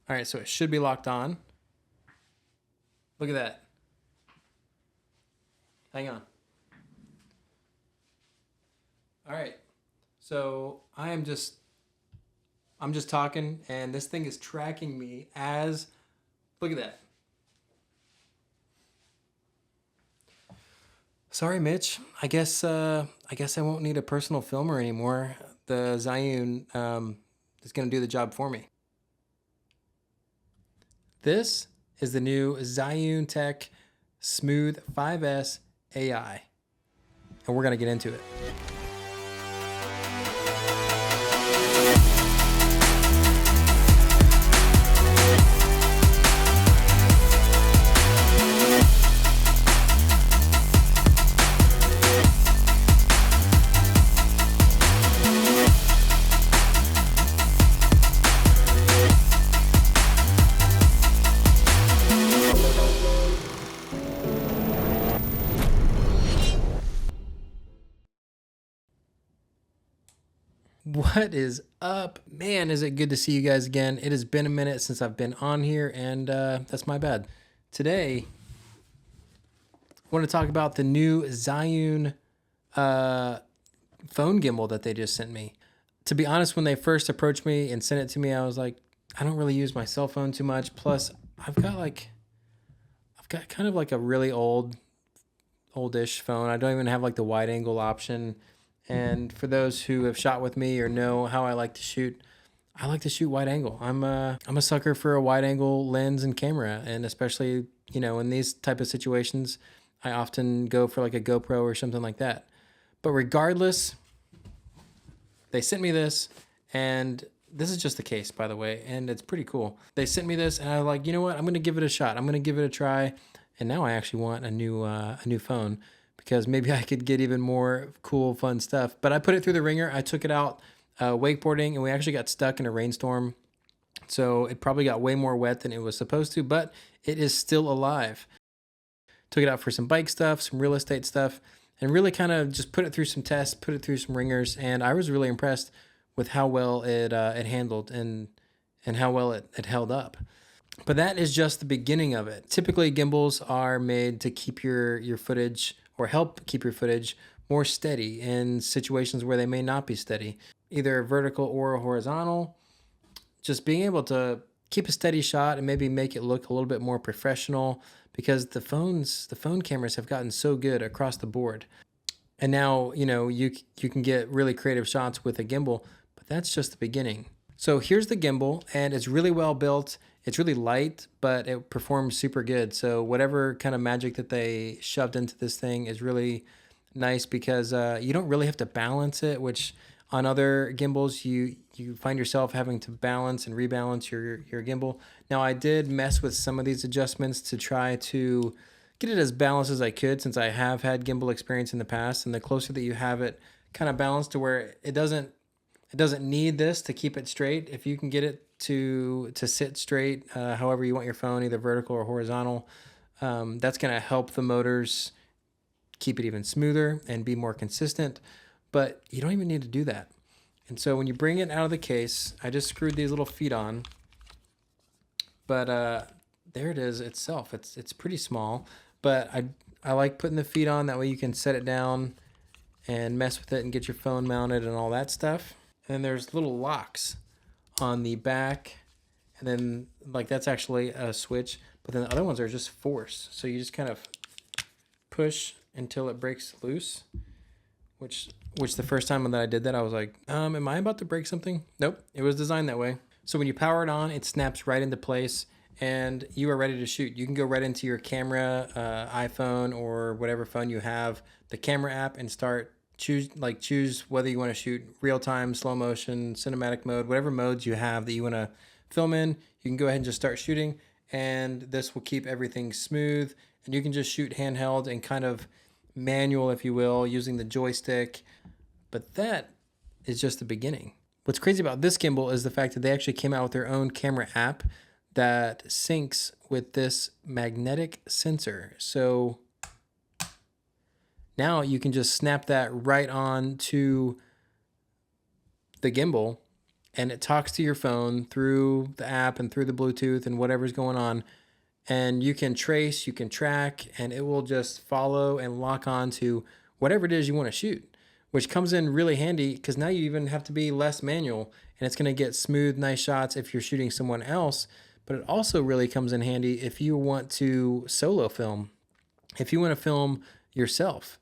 All right, so it should be locked on. Look at that. Hang on. All right. So I'm just talking, and this thing is tracking me as, look at that. Sorry, Mitch. I guess I won't need a personal filmer anymore. The Zhiyune is going to do the job for me. This is the new Zhiyune Tech Smooth 5S AI, and we're going to get into it. What is up? Man, is it good to see you guys again. It has been a minute since I've been on here, and that's my bad. Today, I want to talk about the new Zhiyune phone gimbal that they just sent me. To be honest, when they first approached me and sent it to me, I was like, I don't really use my cell phone too much. Plus, I've got kind of like a really oldish phone. I don't even have like the wide angle option. And for those who have shot with me or know how I like to shoot wide angle. I'm a sucker for a wide angle lens and camera, and especially, in these type of situations, I often go for like a GoPro or something like that. But regardless, they sent me this, and this is just the case, by the way, and it's pretty cool. They sent me this, and I was like, you know what? I'm going to give it a shot. I'm going to give it a try. And now I actually want a new phone, because maybe I could get even more cool, fun stuff. But I put it through the wringer. I took it out wakeboarding, and we actually got stuck in a rainstorm. So it probably got way more wet than it was supposed to, but it is still alive. Took it out for some bike stuff, some real estate stuff, and really kind of just put it through some tests, put it through some ringers, and I was really impressed with how well it handled and how well it held up. But that is just the beginning of it. Typically, gimbals are made to keep your footage, or help keep your footage more steady in situations where they may not be steady, either vertical or horizontal. Just being able to keep a steady shot and maybe make it look a little bit more professional, because the phone cameras have gotten so good across the board. And now, you can get really creative shots with a gimbal, but that's just the beginning. So here's the gimbal, and it's really well built. It's really light, but it performs super good. So whatever kind of magic that they shoved into this thing is really nice, because you don't really have to balance it, which on other gimbals, you find yourself having to balance and rebalance your gimbal. Now, I did mess with some of these adjustments to try to get it as balanced as I could, since I have had gimbal experience in the past. And the closer that you have it kind of balanced to where it doesn't need this to keep it straight, if you can get it to sit straight, however you want your phone, either vertical or horizontal, that's going to help the motors keep it even smoother and be more consistent. But you don't even need to do that. And so when you bring it out of the case, I just screwed these little feet on, but there it is itself. It's pretty small, but I like putting the feet on. That way you can set it down and mess with it and get your phone mounted and all that stuff. And then there's little locks on the back, and then that's actually a switch, but then the other ones are just force. So you just kind of push until it breaks loose, which the first time that I did that, I was like, am I about to break something? Nope, it was designed that way. So when you power it on, it snaps right into place, and you are ready to shoot. You can go right into your camera, iPhone or whatever phone you have, the camera app, and choose whether you want to shoot real time, slow motion, cinematic mode, whatever modes you have that you want to film in. You can go ahead and just start shooting, and this will keep everything smooth, and you can just shoot handheld and kind of manual, if you will, using the joystick. But that is just the beginning. What's crazy about this gimbal is the fact that they actually came out with their own camera app that syncs with this magnetic sensor. So now you can just snap that right on to the gimbal, and it talks to your phone through the app and through the Bluetooth and whatever's going on. And you can trace, you can track, and it will just follow and lock on to whatever it is you want to shoot, which comes in really handy because now you even have to be less manual, and it's going to get smooth, nice shots if you're shooting someone else. But it also really comes in handy if you want to solo film, if you want to film yourself.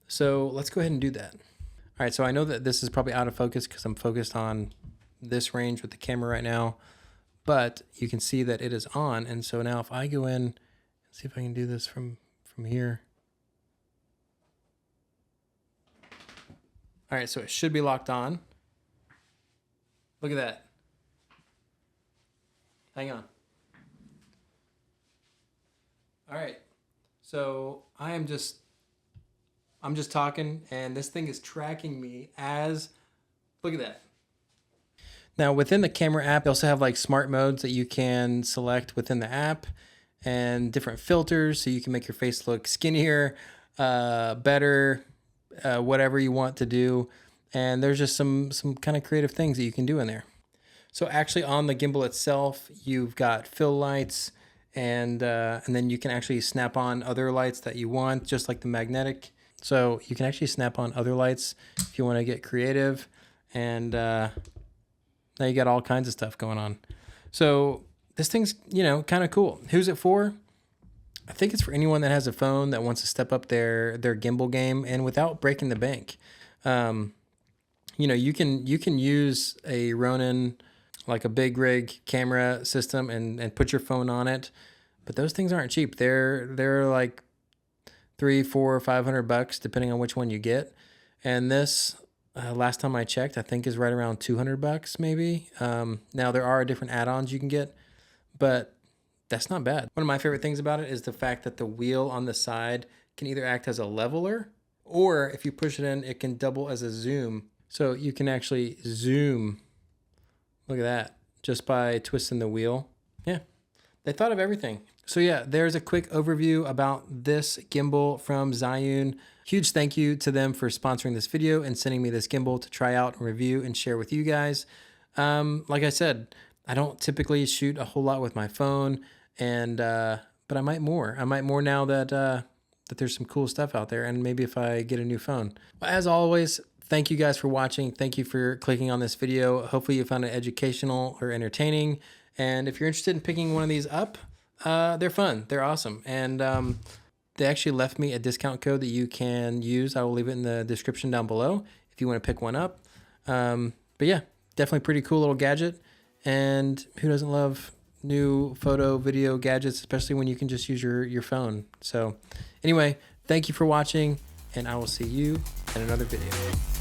So let's go ahead and do that. All right, so I know that this is probably out of focus because I'm focused on this range with the camera right now, but you can see that it is on. And so now if I go in and see if I can do this from here. All right, so it should be locked on. Look at that. Hang on. All right, so I'm just talking, and this thing is tracking me as, look at that. Now within the camera app, you also have like smart modes that you can select within the app and different filters so you can make your face look skinnier, better, whatever you want to do. And there's just some kind of creative things that you can do in there. So actually on the gimbal itself, you've got fill lights, and then you can actually snap on other lights that you want, just like the magnetic. So you can actually snap on other lights if you want to get creative. And now you got all kinds of stuff going on. So this thing's, kind of cool. Who's it for? I think it's for anyone that has a phone that wants to step up their gimbal game and without breaking the bank. You can use a Ronin, like a big rig camera system, and put your phone on it, but those things aren't cheap. They're like $300, $400, $500 depending on which one you get. And this, last time I checked, I think is right around $200 maybe. Now there are different add-ons you can get, but that's not bad. One of my favorite things about it is the fact that the wheel on the side can either act as a leveler, or if you push it in, it can double as a zoom. So you can actually zoom. Look at that, just by twisting the wheel. Yeah, they thought of everything. So yeah, there's a quick overview about this gimbal from Zhiyune. Huge thank you to them for sponsoring this video and sending me this gimbal to try out and review and share with you guys. Like I said, I don't typically shoot a whole lot with my phone, and but I might more. I might more now that that there's some cool stuff out there, and maybe if I get a new phone. Well, as always, thank you guys for watching. Thank you for clicking on this video. Hopefully you found it educational or entertaining. And if you're interested in picking one of these up, they're fun. They're awesome. And they actually left me a discount code that you can use. I will leave it in the description down below if you want to pick one up. But yeah, definitely pretty cool little gadget. And who doesn't love new photo, video gadgets, especially when you can just use your phone. So anyway, thank you for watching, and I will see you in another video.